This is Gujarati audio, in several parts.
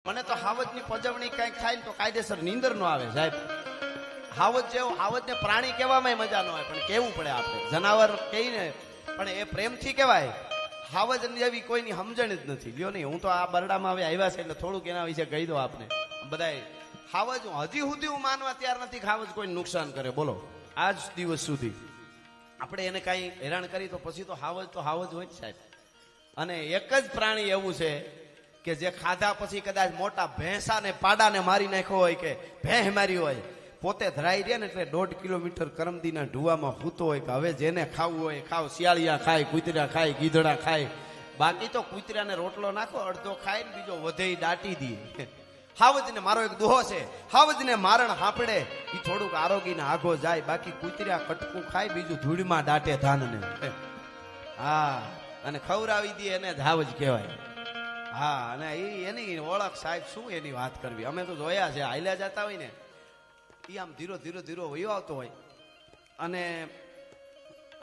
મને તો હાવજની પજવણી કઈક થાય ને તો કાયદેસર નીંદર નો આવે સાહેબ. હાવજ જેવું હાવજને પ્રાણી કહેવામાં મજા ન આવે, પણ કેવું પડે આપણે. જનાવર કહીને પણ એ પ્રેમથી કહેવાય. હાવજ જેવી કોઈની સમજણ જ નથી. લ્યો નહીં, હું તો આ બરડામાં હવે આવ્યા છે એટલે થોડુંક એના વિશે કહી દો આપને. બધાય હાવજ હજી સુધી હું માનવા તૈયાર નથી કે હાવજ કોઈને નુકસાન કરે. બોલો, આજ દિવસ સુધી આપણે એને કાંઈ હેરાન કરી તો પછી તો હાવજ હોય જ સાહેબ. અને એક જ પ્રાણી એવું છે કે જે ખાધા પછી કદાચ મોટા ભેંસાને પાડાને મારી નાખ્યો હોય કે ભેંસ મારી હોય, પોતે ધરાઈ રહ્યા ને એટલે 1.5 કિલોમીટર કરમદીના ઢુવામાં સૂતો હોય કે હવે જેને ખાવું હોય ખાવ. શિયાળિયા ખાય, કૂતરા ખાય, ગીધડા ખાય. બાકી તો કૂતરાને રોટલો નાખો, અડધો ખાય ને બીજો વધે દાટી દે. હાવજને મારો એક દોહો છે, હાવજને મારણ હાંપડે એ થોડુંક આરોગીને આગો જાય, બાકી કૂતરા કટકું ખાય, બીજું ધૂળમાં દાટે ધાનને. હા, અને ખવડાવી દે એને જ હાવજ કહેવાય. હા, અને એની ઓળખ સાહેબ શું એની વાત કરવી. અમે તો જોયા છે, હાલ્યા જતા હોય ને એ આમ ધીરો વયો આવતો હોય, અને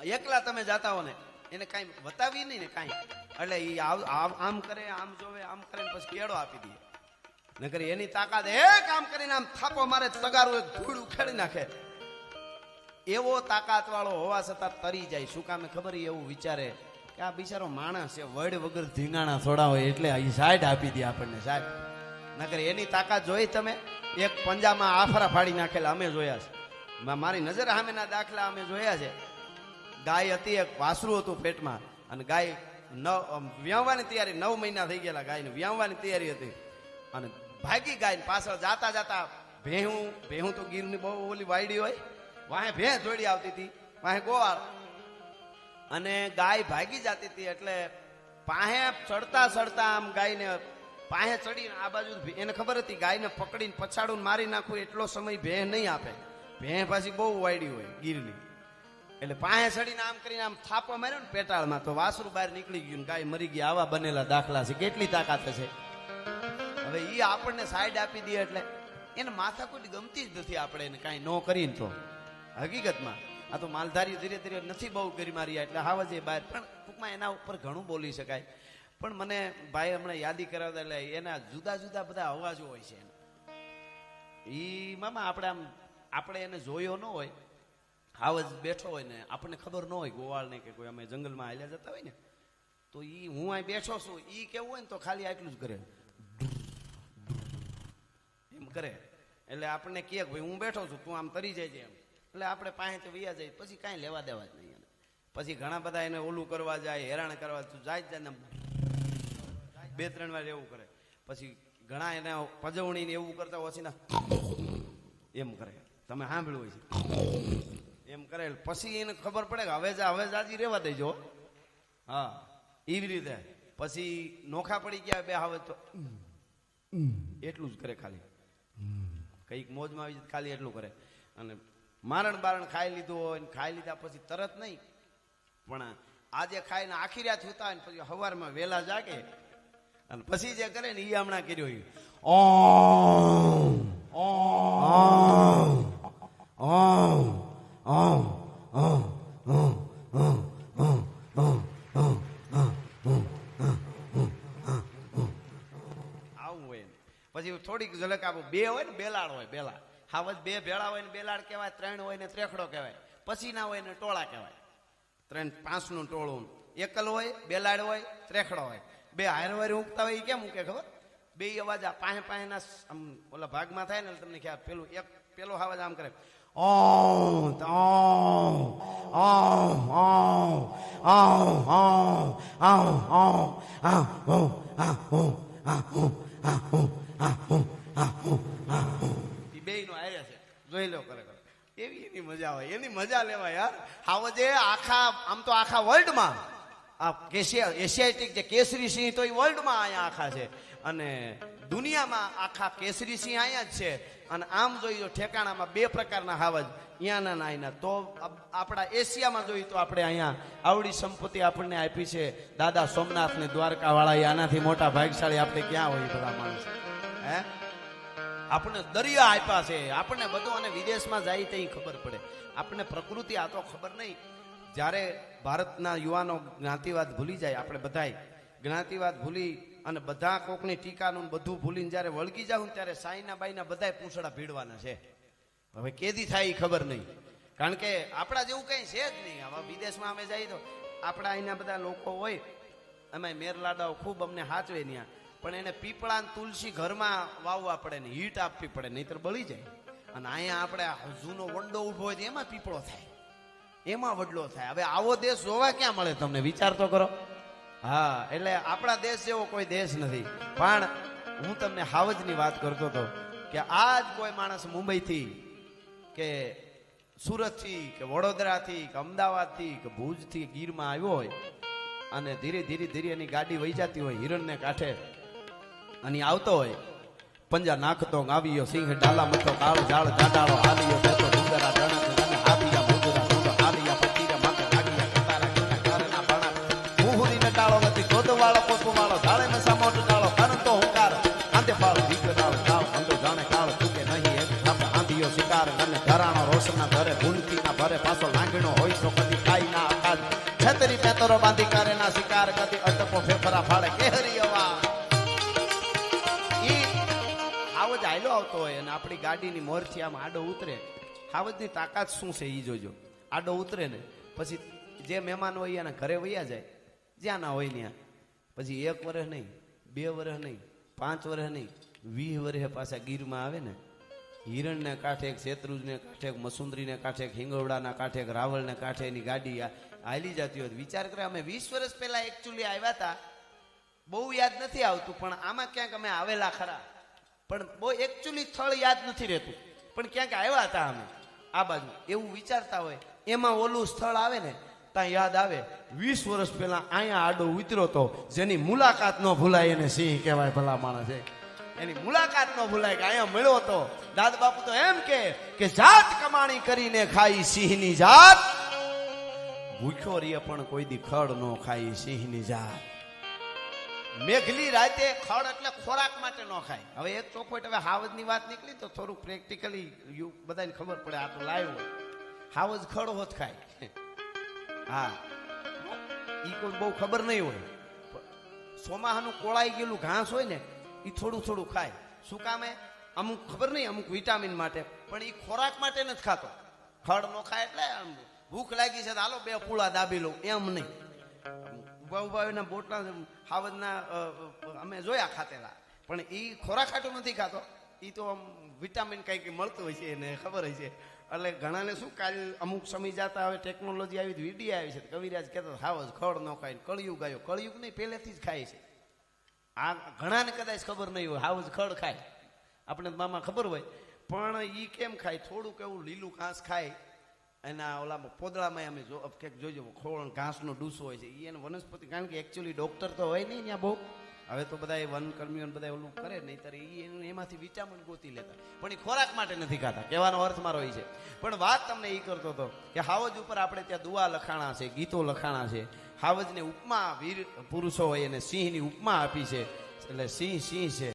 એકલા તમે જાતા હો ને એને કાંઈ બતાવી નહીં ને કાંઈ, એટલે એ આમ કરે, આમ જોવે, આમ કરે ને પછી કેળો આપી દે. નકર એની તાકાત એક આમ કરીને આમ થાપો મારે, તગારું એક ધૂળ ઉખેડી નાખે. એવો તાકાત વાળો હોવા છતાં તરી જાય. શું કામે ખબર? એવું વિચારે કે આ બિચારો માણસ છે, વડ વગર ધીંગાણા થોડા હોય એટલે એ સાઈડ આપી દે આપણને સાહેબ. નકર એની તાકાત જોઈ તમે? એક પંજામાં આફરા ફાડી નાખેલા અમે જોયા છે. મારી નજર સામેના દાખલા અમે જોયા છે. ગાય હતી, એક વાસરું હતું પેટમાં, અને ગાય વ્યાવવાની તૈયારી, 9 મહિના થઈ ગયેલા ગાયને, વ્યાવવાની તૈયારી હતી, અને ભાગી ગાય પાછળ જાતા ભેહું તો ગીરની બહુ ઓલી વાયડી હોય, વાહે ભેંસ જોડી આવતી હતી, વાહે ગોવાળ, અને ગાય ભાગી જતી હતી. એટલે પાહે ચડતા આમ ગાયને પાહે ચડીને આ બાજુ એને ખબર હતી ગાયને પકડીને પછાડું મારી નાખું એટલો સમય ભેં નહીં આપે. ભેં પાછી બહુ વાયડી હોય ગીરની, એટલે પાહે ચડીને આમ કરીને આમ થાપો માર્યો ને પેટાળમાં, તો વાસરું બહાર નીકળી ગયું, ગાય મરી ગઈ. આવા બનેલા દાખલા છે. કેટલી તાકાત છે. હવે એ આપણને સાઈડ આપી દે એટલે એને માથા કોઈ ગમતી જ નથી. આપણે એને કાંઈ ન કરીને તો હકીકતમાં આ તો માલધારી ધીરે નથી બહુ કરી માર્યા એટલે હાવજે બહાર. પણ ટૂંકમાં એના ઉપર ઘણું બોલી શકાય. પણ મને ભાઈ હમણાં યાદી કરાવતા એટલે એના જુદા બધા અવાજો હોય છે. એ મામા આપણે એને જોયો ન હોય, હાવજ બેઠો હોય ને આપણને ખબર ન હોય, ગોવાળ ને કે કોઈ અમે જંગલમાં હાલ્યા જતા હોય ને, તો હું અહીં બેઠો છું, કેવું હોય ને તો ખાલી આટલું જ કરે, એમ કરે. એટલે આપણને કહે ભાઈ હું બેઠો છું, તું આમ તરી જાય છે એમ. એટલે આપણે પાસેથી વૈયા જાય, પછી કાંઈ લેવા દેવા જ નહીં. પછી ઘણા બધા એને ઓલું કરવા જાય, હેરાન કરવા જાય ને 2-3 વાર એવું કરે. પછી ઘણા એને પજવણીને એવું કરતા ઓછી ના એમ કરે, તમે સાંભળ્યું હોય છે એમ કરે. પછી એને ખબર પડે કે હવે જાજી રહેવા દેજો. હા, એવી રીતે પછી નોખા પડી ગયા બે હવે તો એટલું જ કરે, ખાલી કઈક મોજમાં આવી જાય ખાલી એટલું કરે. અને મારણ બારણ ખાઈ લીધું હોય, ખાઈ લીધા પછી તરત નહીં, પણ આજે ખાઈને આખી રાત સુતા હોય, પછી સવારમાં વહેલા જાગે, અને પછી જે કરે ને એ હમણાં કર્યો આવું હોય. પછી થોડીક ઝલક આપો. 2 હોય ને બેલાડ હોય, બેલાડ હાવજ 2 ભેળા હોય ને બેલાડ કહેવાય, 3 હોય ને ત્રેખડો કહેવાય, પછી ના હોય ને ટોળા કહેવાય. 3-5 નું ટોળું. એકલ હોય, બેલાડ હોય, ત્રેખડો હોય. 2 હારવારી ઊંઘતા હોય. કેમ ઊંઘે ખબર? 2 અવાજ આ પાહે આમ ઓલા ભાગમાં થાય ને તમને ખ્યાલ. પેલો અવાજ આમ કરે, બેયનો હારે છે, જોઈ લો ખરેખર. એની મજા હોય, એની મજા લેવાય યાર. હાવજે આમ તો આખા વર્લ્ડમાં આ એશિયાટિક જે કેસરી સિંહ તો એ વર્લ્ડમાં અહીંયા આખા છે, અને દુનિયામાં આખા કેસરી સિંહ અહીંયા જ છે. અને આમ જોઈએ ઠેકાણામાં 2 પ્રકારના હાવજ, અહીંયાના ના અહીંના. તો આપણા એશિયામાં જોઈએ તો આપણે અહીંયા આવડી સંપત્તિ આપણને આપી છે દાદા સોમનાથ ને દ્વારકા વાળા. આનાથી મોટા ભાગશાળી આપણે ક્યાં હોય બધા માણસ? હે, આપણને દરિયા આપ્યા છે, આપણને બધું. અને વિદેશમાં જાય તો ખબર પડે આપણને પ્રકૃતિ. આ તો ખબર નહીં. જ્યારે ભારતના યુવાનો જ્ઞાતિવાદ ભૂલી જાય, આપણે બધાય જ્ઞાતિવાદ ભૂલી અને બધા કોકની ટીકાનું ને બધું ભૂલીને જ્યારે વળગી જાઉં ત્યારે સાઈના બાઈના બધાય પૂંછડા ભીડવાના છે. હવે કેદી થાય એ ખબર નહીં, કારણ કે આપણા જેવું કઈ છે જ નહીં. હવે વિદેશમાં અમે જઈએ તો આપણા અહીંના બધા લોકો હોય, અમે મેરલાડાઓ ખૂબ અમને હાચવે ત્યાં, પણ એને પીપળા ને તુલસી ઘરમાં વાવવા પડે ને હીટ આપવી પડે, નહીતર બળી જાય. અને અહીંયા આપણે જૂનો વંડો ઉભો હોય તો એમાં પીપળો થાય, એમાં વડલો થાય. હવે આવો દેશ જોવા ક્યાં મળે તમને? વિચાર તો કરો. હા, એટલે આપણા દેશ જેવો કોઈ દેશ નથી. પણ હું તમને હાવજની વાત કરતો હતો કે આજ કોઈ માણસ મુંબઈથી કે સુરતથી કે વડોદરાથી કે અમદાવાદથી કે ભુજથી ગીરમાં આવ્યો હોય અને ધીરે ધીરે ધીરે એની ગાડી વહી જતી હોય હિરણને કાંઠે, અને આવતો હોય પંજા નાખતો આવ્યો સિંહ ડાલા મતો કાળ ઝાડ જાડાળો હાલિયો બેતો ડુંગરા ડણક અને હાલિયા મુગરા ડુંગર હાલિયા પતીરા માથે લાગિયા કતારા કીના કારના બાણા મુહુરી નટાળો નથી ગોદવાળો પોપવાળો ધાળે નસા મોટ ડાળો અનંતો હુંકાર આંતે પાળ દીકરાળો કાળ અંધો જાણે કાળ ચૂકે નહીં એક થાપ આંધિયો શિકાર અને ધરાણો રોશના ધરે ભૂલતી ના ભરે પાછો લાંગણો હોય તો કદી ખાઈ ના આકાશ છતરી પેતરો બાંધી કરે ના શિકાર કદી અટપો ફેફરા ફાડે કેહરી અવા. હાવજ આયલો આવતો હોય અને આપણી ગાડીની મોરથી આમ આડો ઉતરે, હાવજની તાકાત શું છે એ જોજો. આડો ઉતરે ને પછી જે મહેમાન હોય એના ઘરે વયા જાય, જ્યાં ના હોય ત્યાં. પછી 1 વર્ષ નહીં, 2 વર્ષ નહીં, 5 વર્ષ નહીં, 20 વર્ષે પાછા ગીરમાં આવે ને, હિરણને કાંઠે, શેત્રુજને કાંઠે, મસુંદરીને કાંઠે, હિંગવડાના કાંઠે, રાવળને કાંઠે એની ગાડી હાલી જતી હોય. વિચાર કરે અમે 20 વર્ષ પહેલા એકચ્યુઅલી આવ્યા હતા, બહુ યાદ નથી આવતું, પણ આમાં ક્યાંક અમે આવેલા ખરા, પણ બહુ એકચ્યુઅલી સ્થળ યાદ નથી રહેતું, પણ ક્યાંક આવ્યા હતા અમે આ બાજુ એવું વિચારતા હોય. એમાં ઓલું સ્થળ આવે ને ત્યાં યાદ આવે 20 વર્ષ પહેલા અહીંયા આડો ઉતર્યો તો, જેની મુલાકાત ન ભૂલાય એને સિંહ કહેવાય. ભલા માણસ છે, એની મુલાકાત ન ભૂલાય કે અહીંયા મળ્યો તો. દાદા બાપુ તો એમ કે જાત કમાણી કરીને ખાઈ સિંહની જાત, ભૂખ્યો રીએ પણ કોઈ દી ખડ ન ખાઈ સિંહની જાત. મેઘલી રાતે ખડ એટલે ખોરાક માટે ન ખાય. હવે એક ચોખવટ, હવે હાવજની વાત નીકળી તો થોડુંક પ્રેક્ટિકલી બધાને ખબર પડે, આ તો લાઈવ હોય. હાવજ ખડ હોત ખાય. હા, ઈ કોઈ બહુ ખબર નહીં હોય. સોમાહાનું કોળાઈ ગયેલું ઘાસ હોય ને એ થોડું થોડું ખાય. શું કામે? અમુક ખબર નહીં, અમુક વિટામિન માટે, પણ એ ખોરાક માટે નથી ખાતો. ખડ નો ખાય એટલે ભૂખ લાગી છે તો હાલો 2 પૂળા દાબી લઉં, એમ નહીં. ઉભા ઉભા એના બોટલા હાવજના અમે જોયા ખાતેલા, પણ એ ખોરાક ખાટું નથી ખાતો. એ તો આમ વિટામિન કંઈક મળતું હોય છે એને ખબર હોય છે. એટલે ઘણાને શું કાલ અમુક સમય જતા હવે ટેકનોલોજી આવી, વિડીયો આવી છે, કવિરાજ કહેતો હાવજ ખડ ન ખાય. કળિયુગ આવ્યો, કળિયુગ નહીં પહેલેથી જ ખાય છે. આ ઘણાને કદાચ ખબર નહીં હોય હાવજ ખડ ખાય, આપણે મામા ખબર હોય, પણ એ કેમ ખાય? થોડુંક એવું લીલું ઘાસ ખાય. એના ઓલા પોદળામાં અમે જોજો ખોળ ઘાસનો ડૂસો હોય છે, એને વનસ્પતિ, કારણ કે એકચ્યુઅલી ડોક્ટર તો હોય નહીં ત્યાં બહુ. હવે તો બધા વનકર્મીઓ બધા ઓલું કરે, નહીતર એમાંથી વિટામિન ગોતી લેતા, પણ એ ખોરાક માટે નથી ખાતા, કહેવાનો અર્થ મારો એ છે. પણ વાત તમને એ કરતો હતો કે હાવજ ઉપર આપણે ત્યાં દુઆ લખાણા છે, ગીતો લખાણા છે. હાવજને ઉપમા વીર પુરુષો હોય એને સિંહની ઉપમા આપી છે, એટલે સિંહ સિંહ છે.